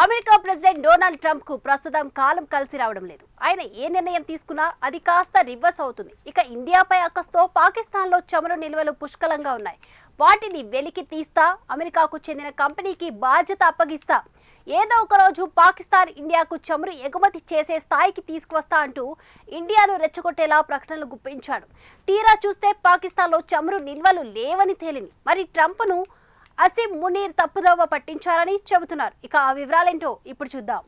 America president Donald Trump కు ప్రస్తుతం కాలం కలిసి రావడం లేదు. ఆయన ఏ నిర్ణయం తీసుకున్నా అది కాస్త రివర్స్ అవుతుంది. ఇక ఇండియాపై అక్కస్తో పాకిస్తాన్లో చమురు నిల్వలు పుష్కలంగా ఉన్నాయి. వాటిని వెలికి తీస్తా, అమెరికాకు చెందిన కంపెనీకి బాధ్యత అప్పగిస్తా, ఏదో ఒక రోజు పాకిస్తాన్ ఇండియాకు చమురు ఎగుమతి చేసే స్థాయికి తీసుకువస్తా అంటూ ఇండియాను రెచ్చగొట్టేలా ప్రకటనలు గుప్పించాడు. తీరా చూస్తే పాకిస్తాన్లో చమురు నిల్వలు లేవని తేలింది. మరి ట్రంప్ను అసీం మునీర్ తప్పుదోవ పట్టించారని చెబుతున్నారు. ఇక ఆ వివరాలేంటో ఇప్పుడు చూద్దాం.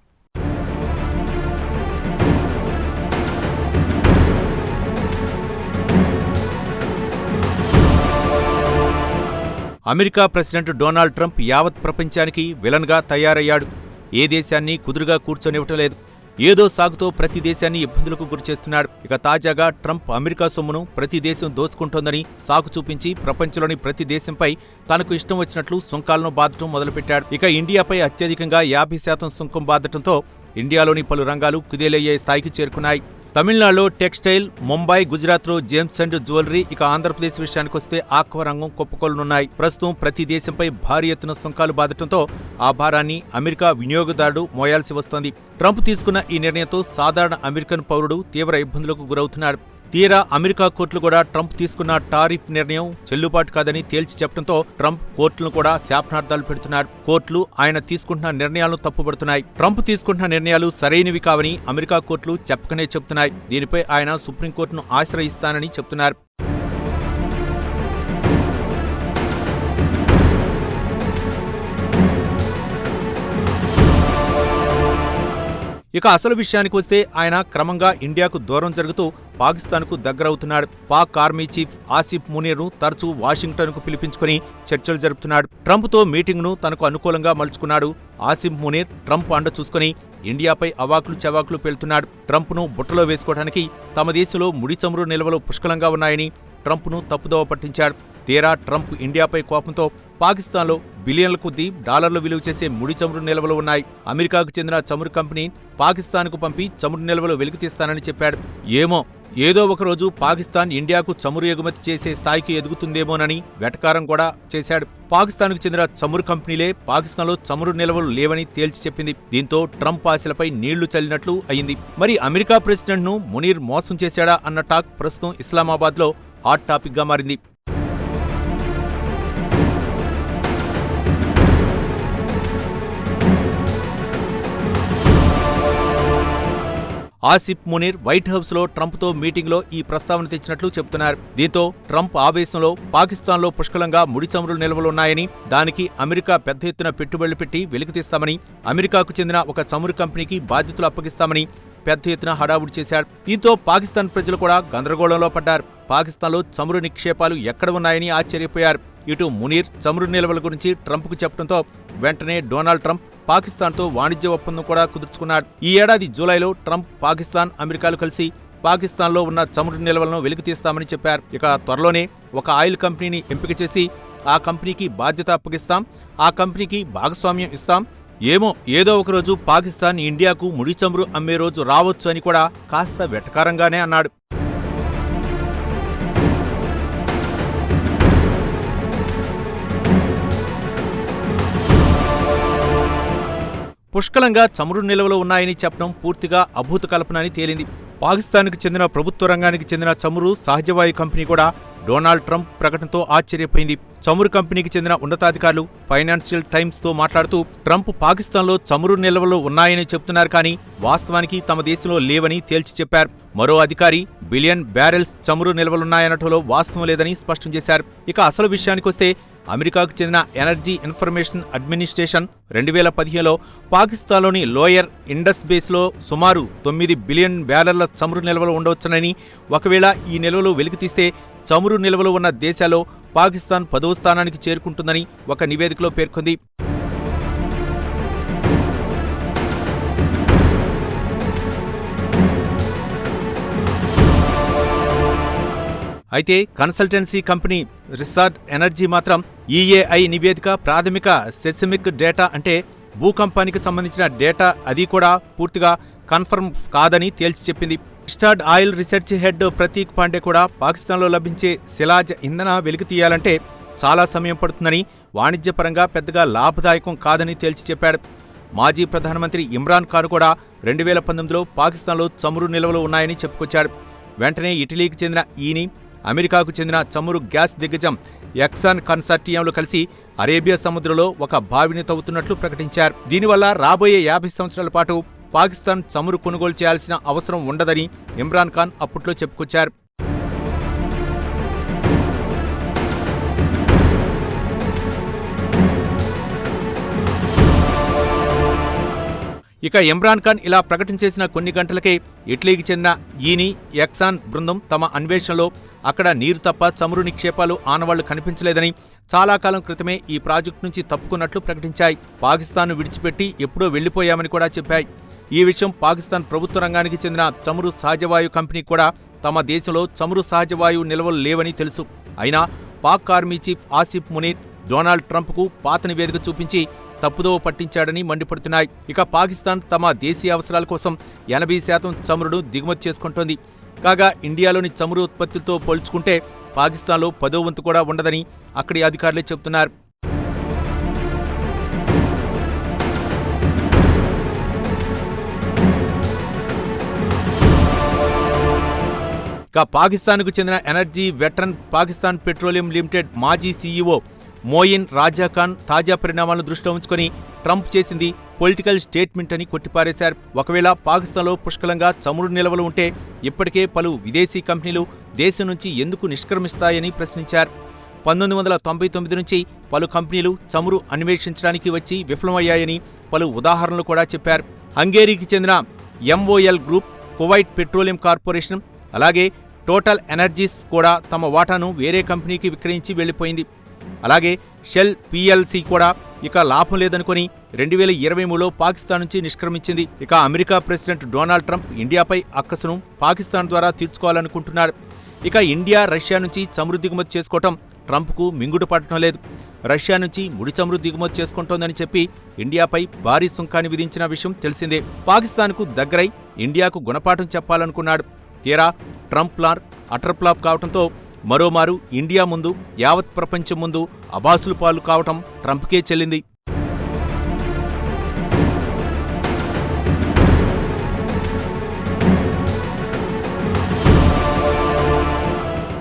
అమెరికా ప్రెసిడెంట్ డొనాల్డ్ ట్రంప్ యావత్ ప్రపంచానికి విలన్గా తయారయ్యాడు. ఏ దేశాన్ని కుదురుగా కూర్చొనివ్వటం లేదు. ఏదో సాగుతో ప్రతి దేశాన్ని ఇబ్బందులకు గురిచేస్తున్నాడు. ఇక తాజాగా ట్రంప్ అమెరికా సొమ్మును ప్రతి దేశం దోచుకుంటోందని సాకు చూపించి ప్రపంచంలోని ప్రతి దేశంపై తనకు ఇష్టం వచ్చినట్లు సుంకాలను బాదటం మొదలుపెట్టాడు. ఇక ఇండియాపై అత్యధికంగా 50% సుంకం బాదటంతో ఇండియాలోని పలు రంగాలు కుదేలయ్యే స్థాయికి చేరుకున్నాయి. తమిళనాడులో టెక్స్టైల్, ముంబై, గుజరాత్లో జేమ్స్ అండ్ జ్యువెలరీ, ఇక ఆంధ్రప్రదేశ్ విషయానికొస్తే ఆక్వా రంగం కుప్పకొలనున్నాయి. ప్రస్తుతం ప్రతి దేశంపై భారీ ఎత్తున సుంకాలు బాదటంతో ఆ భారాన్ని అమెరికా వినియోగదారుడు మోయాల్సి వస్తోంది. ట్రంప్ తీసుకున్న ఈ నిర్ణయంతో సాధారణ అమెరికన్ పౌరుడు తీవ్ర ఇబ్బందులకు గురవుతున్నాడు. తీరా అమెరికా కోర్టులు కూడా ట్రంప్ తీసుకున్న టారిఫ్ నిర్ణయం చెల్లుబాటు కాదని తేల్చి చెప్పడంతో ట్రంప్ కోర్టులను కూడా శాపనార్థాలు పెడుతున్నారు. కోర్టులు ఆయన తీసుకుంటున్న నిర్ణయాలను తప్పుపడుతున్నాయి. ట్రంప్ తీసుకుంటున్న నిర్ణయాలు సరైనవి కావని అమెరికా కోర్టులు చెప్పకనే చెబుతున్నాయి. దీనిపై ఆయన సుప్రీంకోర్టును ఆశ్రయిస్తానని చెబుతున్నారు. ఇక అసలు విషయానికి వస్తే ఆయన క్రమంగా ఇండియాకు దూరం జరుగుతూ పాకిస్తాన్కు దగ్గరవుతున్నాడు. పాక్ ఆర్మీ చీఫ్ ఆసిఫ్ మునీర్ను తరచూ వాషింగ్టన్కు పిలిపించుకుని చర్చలు జరుపుతున్నాడు. ట్రంప్తో మీటింగ్ను తనకు అనుకూలంగా మలుచుకున్నాడు. ఆసిఫ్ మునీర్ ట్రంప్ అండ చూసుకుని ఇండియాపై అవాకులు చవాకులు పెళ్తున్నాడు. ట్రంప్ను బుట్టలో వేసుకోవడానికి తమ దేశంలో ముడి చమురు నిల్వలు పుష్కలంగా ఉన్నాయని ట్రంప్ను తప్పుదోవ పట్టించాడు. తీరా ట్రంప్ ఇండియాపై కోపంతో పాకిస్తాన్లో బిలియన్ల కొద్దీ డాలర్లు విలువ చేసే ముడి చమురు నిల్వలు ఉన్నాయి. అమెరికాకు చెందిన చమురు కంపెనీ పాకిస్తాన్కు పంపి చమురు నిల్వలు వెలికితీస్తానని చెప్పాడు. ఏదో ఒకరోజు పాకిస్తాన్ ఇండియాకు చమురు ఎగుమతి చేసే స్థాయికి ఎదుగుతుందేమోనని వెటకారం కూడా చేశాడు. పాకిస్తాన్కు చెందిన చమురు కంపెనీలే పాకిస్తాన్లో చమురు నిల్వలు లేవని తేల్చి చెప్పింది. దీంతో ట్రంప్ ఆశలపై నీళ్లు చల్లినట్లు అయింది. మరి అమెరికా ప్రెసిడెంట్ను మునీర్ మోసం చేశాడా అన్న టాక్ ప్రస్తుతం ఇస్లామాబాద్లో హాట్ టాపిక్గా మారింది. ఆసిఫ్ మునీర్ వైట్ హౌస్లో ట్రంప్తో మీటింగ్లో ఈ ప్రస్తావన తెచ్చినట్లు చెబుతున్నారు. దీంతో ట్రంప్ ఆవేశంలో పాకిస్తాన్లో పుష్కలంగా ముడి చమురు నిల్వలున్నాయని, దానికి అమెరికా పెద్ద ఎత్తున పెట్టుబడులు పెట్టి వెలికితీస్తామని, అమెరికాకు చెందిన ఒక చమురు కంపెనీకి బాధ్యతలు అప్పగిస్తామని పెద్ద ఎత్తున హడావుడి చేశాడు. దీంతో పాకిస్తాన్ ప్రజలు కూడా గందరగోళంలో పడ్డారు. పాకిస్తాన్లో చమురు నిక్షేపాలు ఎక్కడ ఉన్నాయని ఆశ్చర్యపోయారు. ఇటు మునీర్ చమురు నిల్వల గురించి ట్రంప్కు చెప్పడంతో వెంటనే డొనాల్డ్ ట్రంప్ పాకిస్తాన్తో వాణిజ్య ఒప్పందం కూడా కుదుర్చుకున్నాడు. ఈ ఏడాది జూలైలో ట్రంప్ పాకిస్తాన్, అమెరికాలు కలిసి పాకిస్తాన్లో ఉన్న చమురు నిల్వలను వెలికితీస్తామని చెప్పారు. ఇక త్వరలోనే ఒక ఆయిల్ కంపెనీని ఎంపిక చేసి ఆ కంపెనీకి బాధ్యత అప్పగిస్తాం, ఆ కంపెనీకి భాగస్వామ్యం ఇస్తాం, ఏదో ఒకరోజు పాకిస్తాన్ ఇండియాకు ముడి చమురు అమ్మే రోజు రావచ్చు అని కూడా కాస్త వెటకారంగానే అన్నాడు. పుష్కలంగా చమురు నిల్వలు ఉన్నాయని చెప్పడం పూర్తిగా అభూత కల్పన అని తేలింది. పాకిస్తాన్కు చెందిన ప్రభుత్వ రంగానికి చెందిన చమురు సహజవాయు కంపెనీ కూడా డొనాల్డ్ ట్రంప్ ప్రకటనతో ఆశ్చర్యపోయింది. చమురు కంపెనీకి చెందిన ఉన్నతాధికారులు ఫైనాన్షియల్ టైమ్స్తో మాట్లాడుతూ ట్రంప్ పాకిస్తాన్లో చమురు నిల్వలు ఉన్నాయని చెబుతున్నారు, కానీ వాస్తవానికి తమ దేశంలో లేవని తేల్చి చెప్పారు. మరో అధికారి బిలియన్ బ్యారెల్స్ చమురు నిల్వలున్నాయనటంలో వాస్తవం లేదని స్పష్టం చేశారు. ఇక అసలు విషయానికొస్తే అమెరికాకు చెందిన ఎనర్జీ ఇన్ఫర్మేషన్ అడ్మినిస్ట్రేషన్ 2015లో పాకిస్తాన్లోని లోయర్ ఇండస్ బేస్లో సుమారు 9 బిలియన్ బ్యారెళ్ల చమురు నిల్వలు ఉండవచ్చునని, ఒకవేళ ఈ నిల్వలు వెలికితీస్తే చమురు నిల్వలు ఉన్న దేశాల్లో పాకిస్తాన్ 10వ స్థానానికి చేరుకుంటుందని ఒక నివేదికలో పేర్కొంది. అయితే కన్సల్టెన్సీ కంపెనీ రిసార్ట్ ఎనర్జీ మాత్రం ఈఏఐ నివేదిక ప్రాథమిక సెస్మిక్ డేటా అంటే భూకంపానికి సంబంధించిన డేటా అది కూడా పూర్తిగా కన్ఫర్మ్ కాదని తేల్చి చెప్పింది. Starved oil research head Prateek Pandey కూడా పాకిస్తాన్లో లభించే శిలాజ ఇంధన వెలికి తీయాలంటే చాలా సమయం పడుతుందని, వాణిజ్యపరంగా పెద్దగా లాభదాయకం కాదని తేల్చి చెప్పాడు. మాజీ ప్రధానమంత్రి ఇమ్రాన్ ఖాన్ కూడా 2019లో పాకిస్తాన్లో చమురు నిల్వలు ఉన్నాయని చెప్పుకొచ్చాడు. వెంటనే ఇటలీకి చెందిన ఈయన అమెరికాకు చెందిన చమురు గ్యాస్ దిగ్గజం ఎక్సాన్ కన్సార్టియంలు కలిసి అరేబియా సముద్రంలో ఒక బావిని తవ్వుతున్నట్లు ప్రకటించారు. దీనివల్ల రాబోయే 50 సంవత్సరాల పాటు పాకిస్తాన్ చమురు కొనుగోలు చేయాల్సిన అవసరం ఉండదని ఇమ్రాన్ ఖాన్ అప్పట్లో చెప్పుకొచ్చారు. ఇక ఇమ్రాన్ ఖాన్ ఇలా ప్రకటించేసిన కొన్ని గంటలకే ఇటలీకి చెందిన ఈని ఎక్సాన్ బృందం తమ అన్వేషణలో అక్కడ నీరు తప్ప చమురు నిక్షేపాలు ఆనవాళ్లు కనిపించలేదని, చాలా కాలం క్రితమే ఈ ప్రాజెక్టు నుంచి తప్పుకున్నట్లు ప్రకటించాయి. పాకిస్తాన్ను విడిచిపెట్టి ఎప్పుడో వెళ్లిపోయామని కూడా చెప్పాయి. ఈ విషయం పాకిస్తాన్ ప్రభుత్వ రంగానికి చెందిన చమురు సహజవాయు కంపెనీ కూడా తమ దేశంలో చమురు సహజవాయువు నిల్వలు లేవని తెలుసు. అయినా Pak army chief Asif Munir Donald ట్రంప్కు పాత నివేదిక చూపించి తప్పుదోవ పట్టించాడని మండిపడుతున్నాయి. ఇక పాకిస్తాన్ తమ దేశీయ అవసరాల కోసం 80% చమురును దిగుమతి చేసుకుంటోంది. కాగా ఇండియాలోని చమురు ఉత్పత్తులతో పోల్చుకుంటే పాకిస్తాన్లో 10వ వంతు కూడా ఉండదని అక్కడి అధికారులే చెబుతున్నారు. ఇక పాకిస్తాన్కు చెందిన energy veteran Pakistan petroleum limited మాజీ సీఈఓ మోయిన్ రాజా ఖాన్ తాజా పరిణామాలను దృష్టిలో ఉంచుకొని ట్రంప్ చేసింది పొలిటికల్ స్టేట్మెంట్ అని కొట్టిపారేశారు. ఒకవేళ పాకిస్తాన్లో పుష్కలంగా చమురు నిల్వలు ఉంటే ఇప్పటికే పలు విదేశీ కంపెనీలు దేశం నుంచి ఎందుకు నిష్క్రమిస్తాయని ప్రశ్నించారు. 1999 నుంచి పలు కంపెనీలు చమురు అన్వేషించడానికి వచ్చి విఫలమయ్యాయని పలు ఉదాహరణలు కూడా చెప్పారు. హంగేరీకి చెందిన ఎంఓఎల్ గ్రూప్, కువైట్ పెట్రోలియం కార్పొరేషన్, అలాగే టోటల్ ఎనర్జీస్ కూడా తమ వాటాను వేరే కంపెనీకి విక్రయించి వెళ్లిపోయింది. అలాగే షెల్ పిఎల్సి కూడా ఇక లాభం లేదనుకుని 2023లో పాకిస్తాన్ నుంచి నిష్క్రమించింది. ఇక అమెరికా ప్రెసిడెంట్ డొనాల్డ్ ట్రంప్ ఇండియాపై అక్కసును పాకిస్తాన్ ద్వారా తీర్చుకోవాలనుకుంటున్నారు. ఇక ఇండియా రష్యా నుంచి చమురు దిగుమతి చేసుకోవటం ట్రంప్కు మింగుడు పడటం లేదు. రష్యా నుంచి ముడి చమురు దిగుమతి చేసుకుంటోందని చెప్పి ఇండియాపై భారీ సుంకాన్ని విధించిన విషయం తెలిసిందే. పాకిస్తాన్కు దగ్గరై ఇండియాకు గుణపాఠం చెప్పాలనుకున్నాడు. తీరా ట్రంప్ ప్లాన్ అటర్ ఫ్లాప్ కావడంతో మరోమారు ఇండియా ముందు, యావత్ ప్రపంచం ముందు అబాసులు పాలు కావటం ట్రంప్కే చెల్లింది.